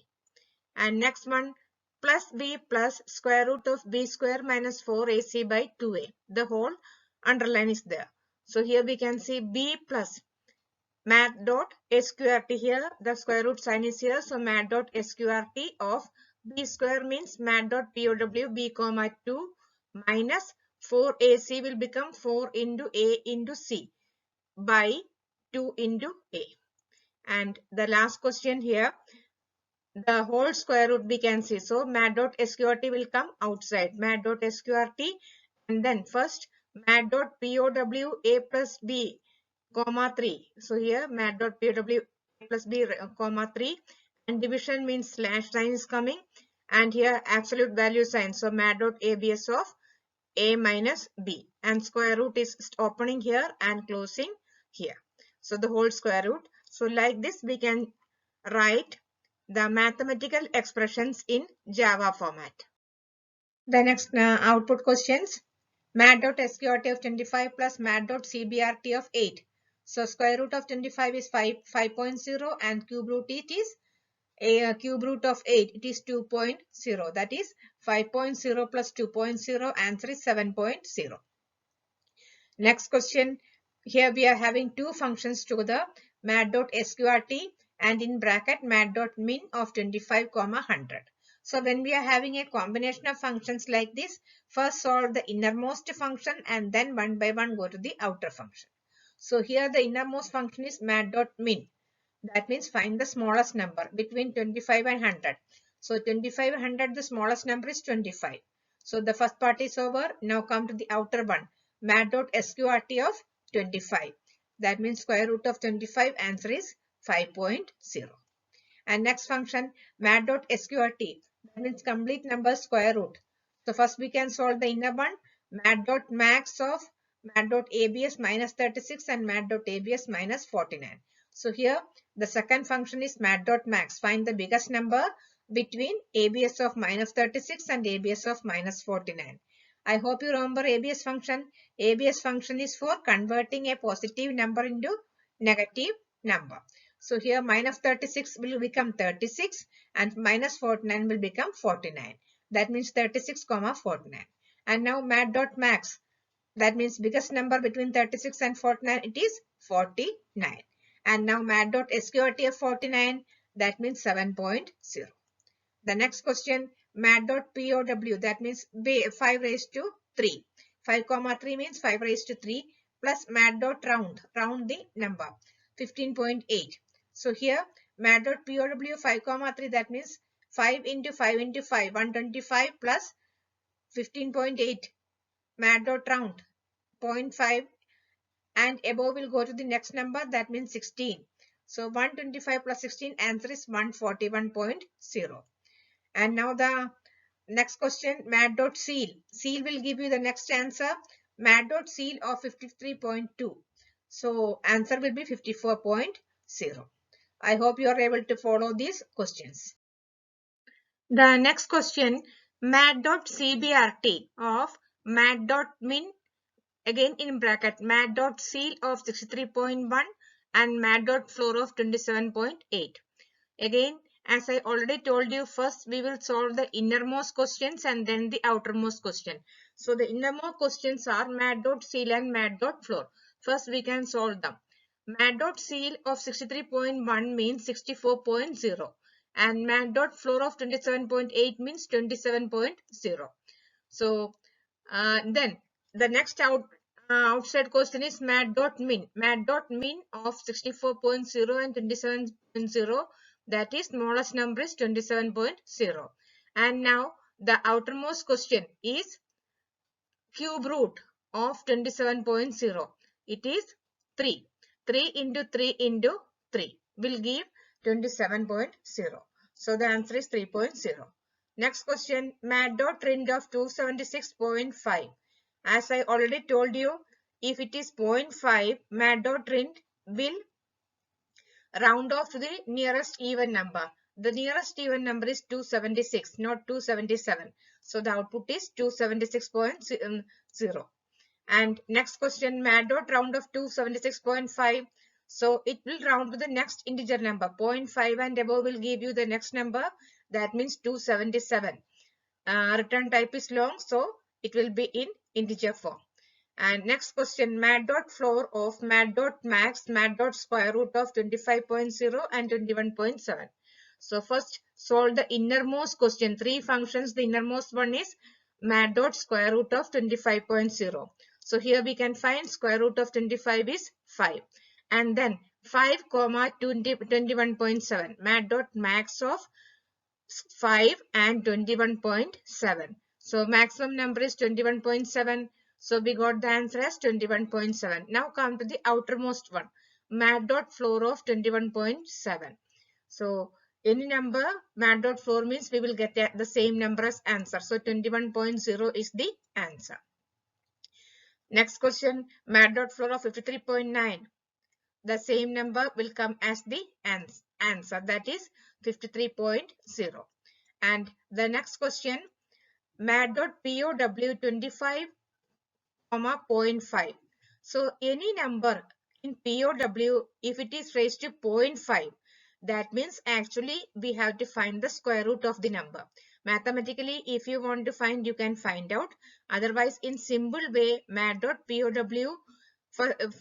And next one, plus b plus square root of b square minus 4ac by 2a. The whole underline is there. So here we can see b plus mat dot sqrt, here the square root sign is here, so mat dot sqrt of b square means mat dot pow b comma 2 minus 4ac will become 4 into a into c by 2 into a. And the last question here, the whole square root we can see. So mat dot sqrt will come outside, mat dot sqrt, and then first mat dot pow a plus b comma 3. So here mat dot pow a plus b comma 3, and division means slash sign is coming, and here absolute value sign. So mat dot abs of a minus b, and square root is opening here and closing here. So the whole square root. So like this we can write the mathematical expressions in Java format. The next output questions. Mat.sqrt of 25 plus mat.cbrt of 8. So square root of 25 is 5.0, and cube root it is a cube root of 8. It is 2.0. That is 5.0 plus 2.0. Answer is 7.0. Next question. Here we are having two functions together, mat.sqrt and in bracket mat.min of 25, 100. So when we are having a combination of functions like this, first solve the innermost function and then one by one go to the outer function. So here the innermost function is mat.min. That means find the smallest number between 25 and 100. So 25 and 100, the smallest number is 25. So the first part is over. Now come to the outer one. Mat.sqrt of 25. That means square root of 25. Answer is 5.0. And next function, mat.sqrt. That means complete number square root. So first we can solve the inner one. Mat.max of mat.abs minus 36 and mat.abs minus 49. So here the second function is mat.max. Find the biggest number between abs of minus 36 and abs of minus 49. I hope you remember abs function. Abs function is for converting a positive number into negative number. So here minus 36 will become 36 and minus 49 will become 49. That means 36, 49. And now mat.max. That means biggest number between 36 and 49, it is 49. And now mat.sqrt of 49, that means 7.0. The next question, mat.pow, that means 5 raised to 3. 5, 3 means 5 raised to 3 plus mat.round, round the number, 15.8. So here mat.pow 5, 3, that means 5 into 5 into 5, 125 plus 15.8. Mat.round 0.5 and above will go to the next number, that means 16. So 125 plus 16, answer is 141.0. And now the next question, mat.ceil. Ceil will give you the next answer, mat.ceil of 53.2. So answer will be 54.0. I hope you are able to follow these questions. The next question, mat.cbrt of mat.min, again in bracket mat.ceil of 63.1 and mat.floor of 27.8. Again, as I already told you, first we will solve the innermost questions and then the outermost question. So the innermost questions are mat.ceil and mat.floor. First we can solve them. Mat.ceil of 63.1 means 64.0 and mat.floor of 27.8 means 27.0. So then the next outside question is mat.min. Mat.min of 64.0 and 27.0, that is smallest number is 27.0. And now the outermost question is cube root of 27.0. It is 3. 3 into 3 into 3 will give 27.0. So the answer is 3.0. Next question, mat.rend of 276.5. As I already told you, if it is 0.5, mat.rend will round off to the nearest even number. The nearest even number is 276, not 277. So the output is 276.0. And next question, mat.round of 276.5. So it will round to the next integer number. 0.5 and above will give you the next number. That means 277. Return type is long, so it will be in integer form. And next question, mat.floor of mat.max, mat.square root of 25.0 and 21.7. So first solve the innermost question. Three functions. The innermost one is mat.square root of 25.0. So here we can find square root of 25 is 5. and then 5 comma 21.7 mat.max of 5 and 21.7. So maximum number is 21.7. So we got the answer as 21.7. Now come to the outermost one, mat.floor of 21.7. So any number mat.floor means we will get the same number as answer. So 21.0 is the answer. Next question, mat.floor of 53.9. The same number will come as the answer, that is 53.0. And the next question, mat.pow 25, 0.5. So any number in POW, if it is raised to 0.5, that means actually we have to find the square root of the number. Mathematically, if you want to find, you can find out. Otherwise, in simple way, mat.pow,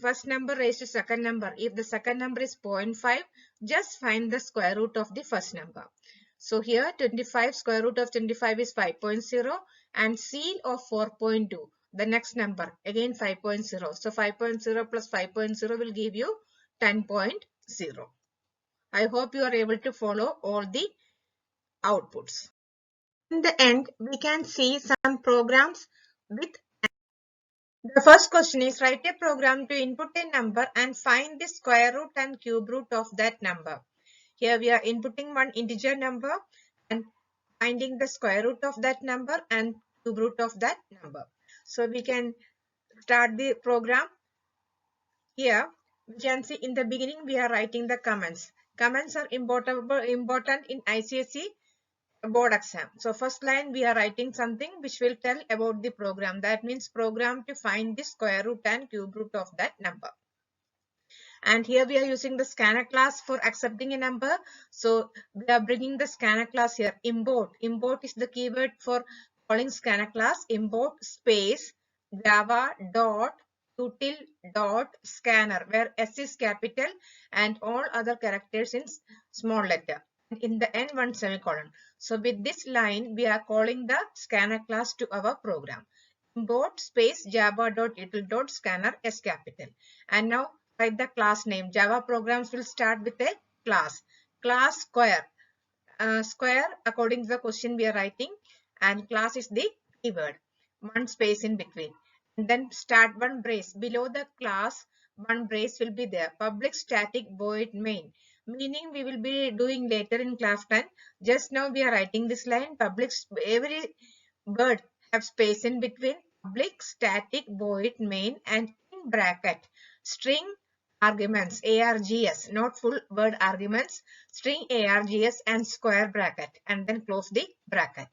first number raised to second number. If the second number is 0.5, just find the square root of the first number. So here 25, square root of 25 is 5.0 and seal of 4.2. The next number again 5.0. So 5.0 plus 5.0 will give you 10.0. I hope you are able to follow all the outputs. In the end, we can see some programs with. The first question is, write a program to input a number and find the square root and cube root of that number. Here we are inputting one integer number and finding the square root of that number and cube root of that number. So we can start the program. Here we can see in the beginning we are writing the comments. Comments are important in ICSE board exam. So first line we are writing something which will tell about the program. That means program to find the square root and cube root of that number. And here we are using the scanner class for accepting a number. So we are bringing the scanner class here. Import. Import is the keyword for calling scanner class. Import space java dot util dot scanner, where S is capital and all other characters in small letter. In the end, one semicolon. So with this line, we are calling the scanner class to our program. Import space java dot util dot scanner S capital. And now write the class name. Java programs will start with a class. Class square. Square according to the question we are writing, and class is the keyword. One space in between. And then start one brace. Below the class, one brace will be there. Public static void main. Meaning we will be doing later in class 10. Just now we are writing this line. Public, every word have space in between. Public static void main and in bracket string arguments, args, not full word arguments, string args and square bracket, and then close the bracket.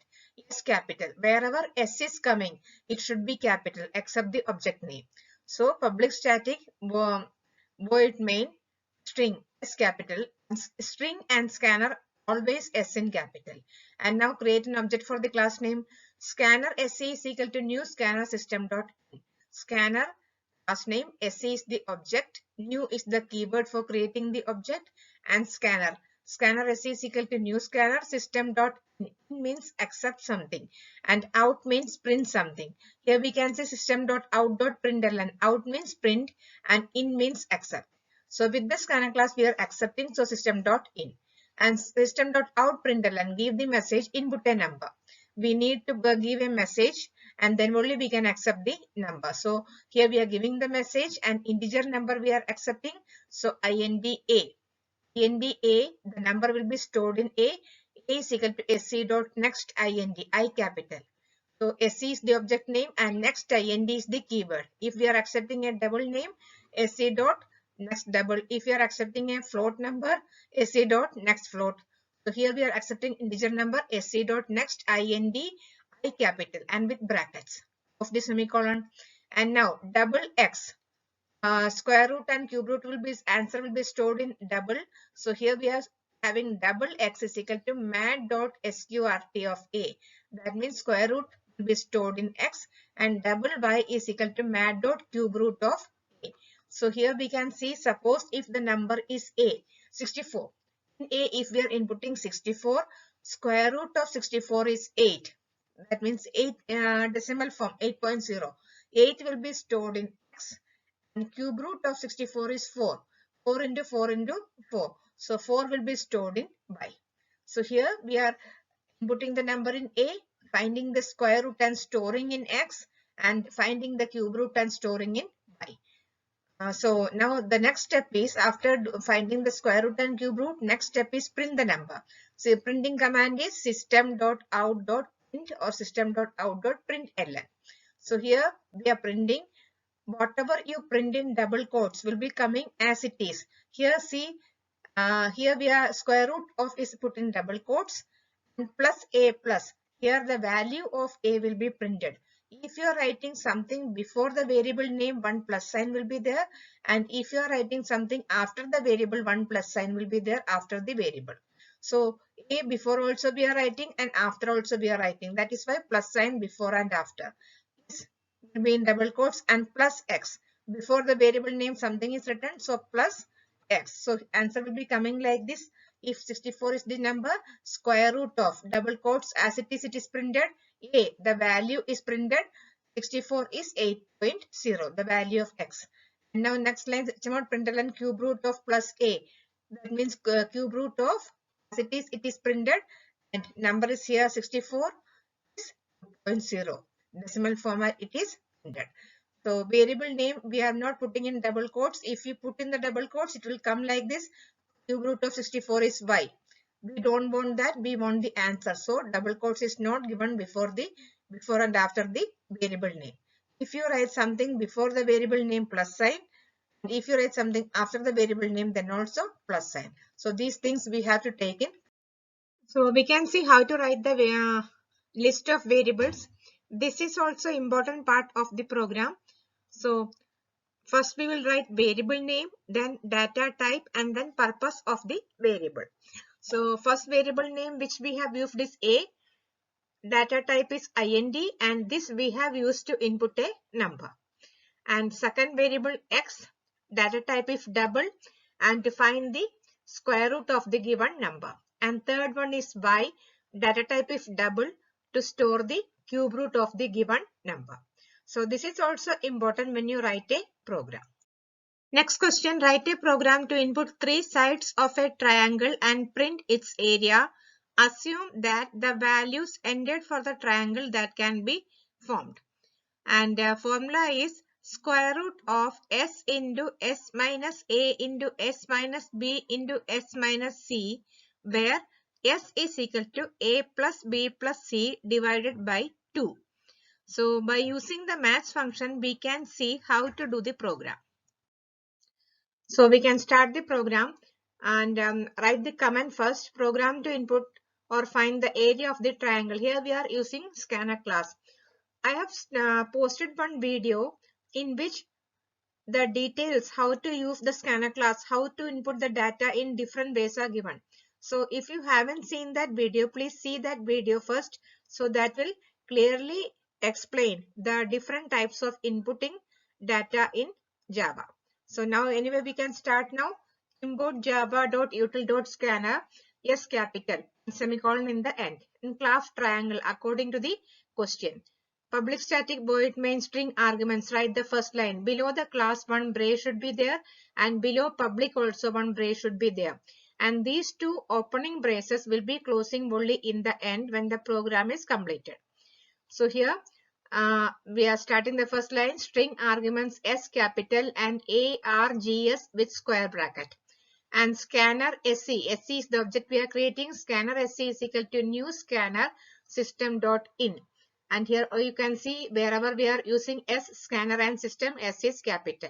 S capital. Wherever S is coming, it should be capital except the object name. So public static void main string S capital, string and scanner always S in capital. And now create an object for the class name. Scanner SE is equal to new scanner system dot in. Scanner class name, SE is the object, new is the keyword for creating the object, and scanner. Scanner SE is equal to new scanner system dot in means accept something, and out means print something. Here we can say system dot out dot println. Out means print and in means accept. So with the scanner class we are accepting, so system dot in. And system dot out println, give the message input a number. We need to give a message and then only we can accept the number. So here we are giving the message and integer number we are accepting. So int a. int a, the number will be stored in a. A is equal to sc dot next int, I capital. So sc is the object name and next int is the keyword. If we are accepting a double name, sc dot next double. If you are accepting a float number, sc dot next float. So here we are accepting integer number, sc dot next int, I capital, and with brackets of the semicolon. And now double x, square root and cube root will be, answer will be stored in double. So here we are having double x is equal to mat dot sqrt of a. That means square root will be stored in x and double y is equal to mat dot cube root of a. So here we can see, suppose if the number is a, 64. In a, if we are inputting 64, square root of 64 is 8. That means 8 decimal form 8.0. 8 will be stored in x and cube root of 64 is 4. 4 into 4 into 4. So 4 will be stored in y. So here we are inputting the number in A, finding the square root and storing in x, and finding the cube root and storing in y. So now the next step is, after finding the square root and cube root, next step is print the number. So printing command is system.out.print or system.out.println. So here we are printing. Whatever you print in double quotes will be coming as it is. Here see, here we are square root of is put in double quotes and plus a plus. Here the value of a will be printed. If you are writing something before the variable name, one plus sign will be there, and if you are writing something after the variable, one plus sign will be there after the variable. So a before also we are writing and after also we are writing. That is why plus sign before and after will be in double quotes, and plus x. Before the variable name something is written, so plus x. So answer will be coming like this. If 64 is the number, square root of double quotes as it is printed. A, the value is printed. 64 is 8.0, the value of x. And now next line, println cube root of plus a. That means cube root of as it is printed, and number is here 64 is 2.0. Decimal format it is printed. So variable name we are not putting in double quotes. If you put in the double quotes, it will come like this. Cube root of 64 is y. We don't want that. We want the answer. So double quotes is not given before and after the variable name. If you write something before the variable name, plus sign. And if you write something after the variable name, then also plus sign. So these things we have to take in. So we can see how to write the list of variables. This is also important part of the program. So first we will write variable name, then data type, and then purpose of the variable. So first variable name which we have used is A, data type is int, and this we have used to input a number. And second variable x, data type is double, and to find the square root of the given number. And third one is y, data type is double, to store the cube root of the given number. So this is also important when you write a program. Next question, write a program to input three sides of a triangle and print its area. Assume that the values ended for the triangle that can be formed. And the formula is square root of s into s minus a into s minus b into s minus c, where s is equal to a plus b plus c divided by 2. So by using the maths function, we can see how to do the program. So we can start the program and write the command first, program to input or find the area of the triangle. Here we are using scanner class. I have posted one video in which the details how to use the scanner class, how to input the data in different ways are given. So if you haven't seen that video, please see that video first. So that will clearly explain the different types of inputting data in Java. So now anyway we can start now. Import java.util.scanner, yes capital, semicolon in the end, in class triangle according to the question. Public static void main string arguments, write the first line. Below the class, one brace should be there, and below public also one brace should be there. And these two opening braces will be closing only in the end when the program is completed. So here we are starting the first line, string arguments S capital and ARGS with square bracket. And scanner SE. SE is the object we are creating. Scanner SE is equal to new scanner system.in. And here you can see wherever we are using S, scanner and system, S is capital.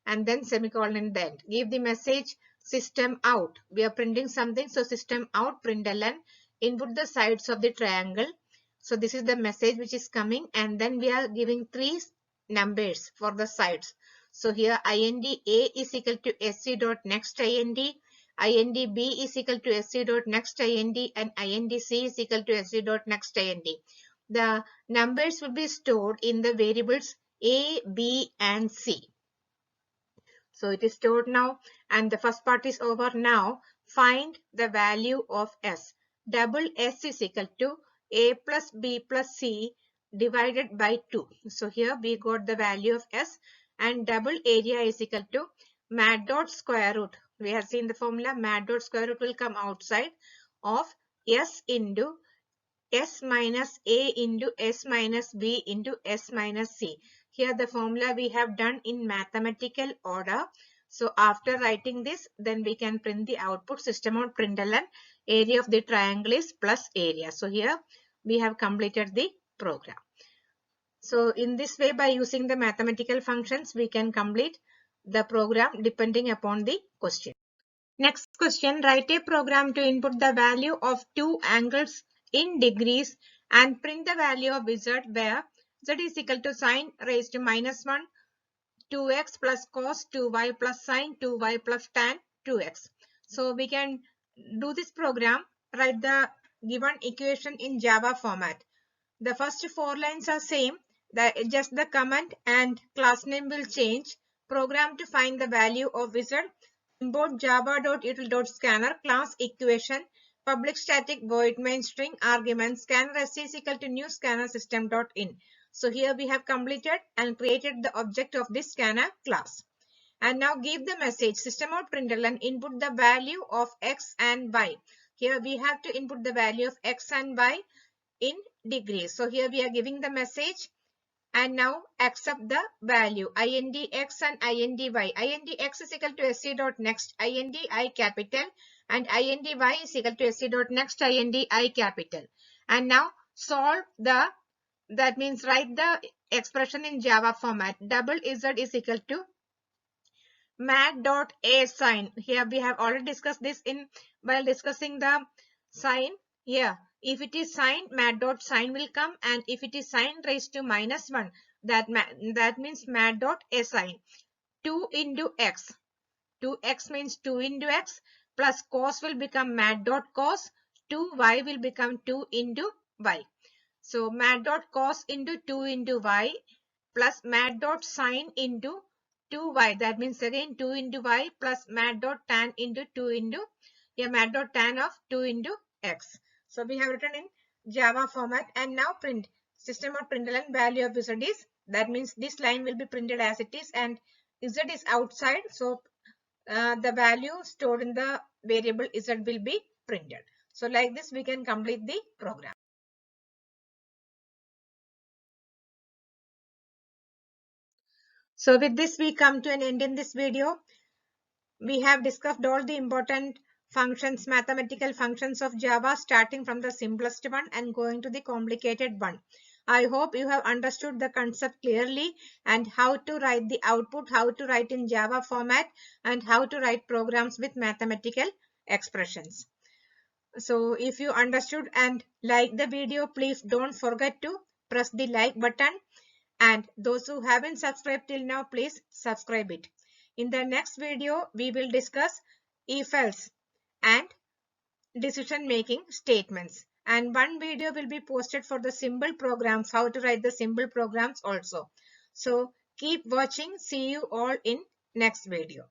And then semicolon in the end. Give the message system out. We are printing something. So system out println. Input the sides of the triangle. So this is the message which is coming. And then we are giving three numbers for the sides. So here int a is equal to sc dot next int b is equal to sc dot next int, and int c is equal to sc dot next int. The numbers will be stored in the variables a, b, and c. So it is stored now, and the first part is over. Now find the value of s. Double s is equal to a plus b plus c divided by 2. So here we got the value of s, and double area is equal to mat dot square root. We have seen the formula, mat dot square root will come outside of s into s minus a into s minus b into s minus c. Here the formula we have done in mathematical order. So after writing this, then we can print the output. System out println area of the triangle is plus area. So here we have completed the program. So in this way, by using the mathematical functions, we can complete the program depending upon the question. Next question, write a program to input the value of two angles in degrees and print the value of z where z is equal to sine raised to minus 1, 2x plus cos 2y plus sine 2y plus tan 2x. So we can do this program, write the given equation in Java format. The first four lines are same, just the comment and class name will change. Program to find the value of z. Import java.util.scanner class equation public static void main string argument scanner s is equal to new scanner system.in. So here we have completed and created the object of this scanner class. And now give the message system.println input the value of x and y. Here we have to input the value of x and y in degrees. So here we are giving the message and now accept the value int x and int y. Int x is equal to sc dot next int I capital and int y is equal to sc dot next int I capital. And now solve the, that means write the expression in Java format. Double z is equal to mat dot a sine. Here we have already discussed this in while discussing the sine. Here if it is sine, mat dot sine will come, and if it is sine raised to minus 1, that means mat dot a sine. 2 into x. 2x means 2 into x plus cos will become mat dot cos. 2y will become 2 into y. So mat dot cos into 2 into y plus mat dot sine into 2y. That means again 2 into y plus mat dot tan into 2 into, yeah, mat dot tan of 2 into x. So we have written in Java format and now print system.println value of z is, that means this line will be printed as it is and z is outside. So the value stored in the variable z will be printed. So like this we can complete the program. So with this we come to an end in this video. We have discussed all the important functions, mathematical functions of Java, starting from the simplest one and going to the complicated one. I hope you have understood the concept clearly and how to write the output, how to write in Java format, and how to write programs with mathematical expressions. So if you understood and like the video, please don't forget to press the like button. And those who haven't subscribed till now, please subscribe it. In the next video, we will discuss if-else and decision-making statements. And one video will be posted for the simple programs, how to write the simple programs also. So keep watching. See you all in next video.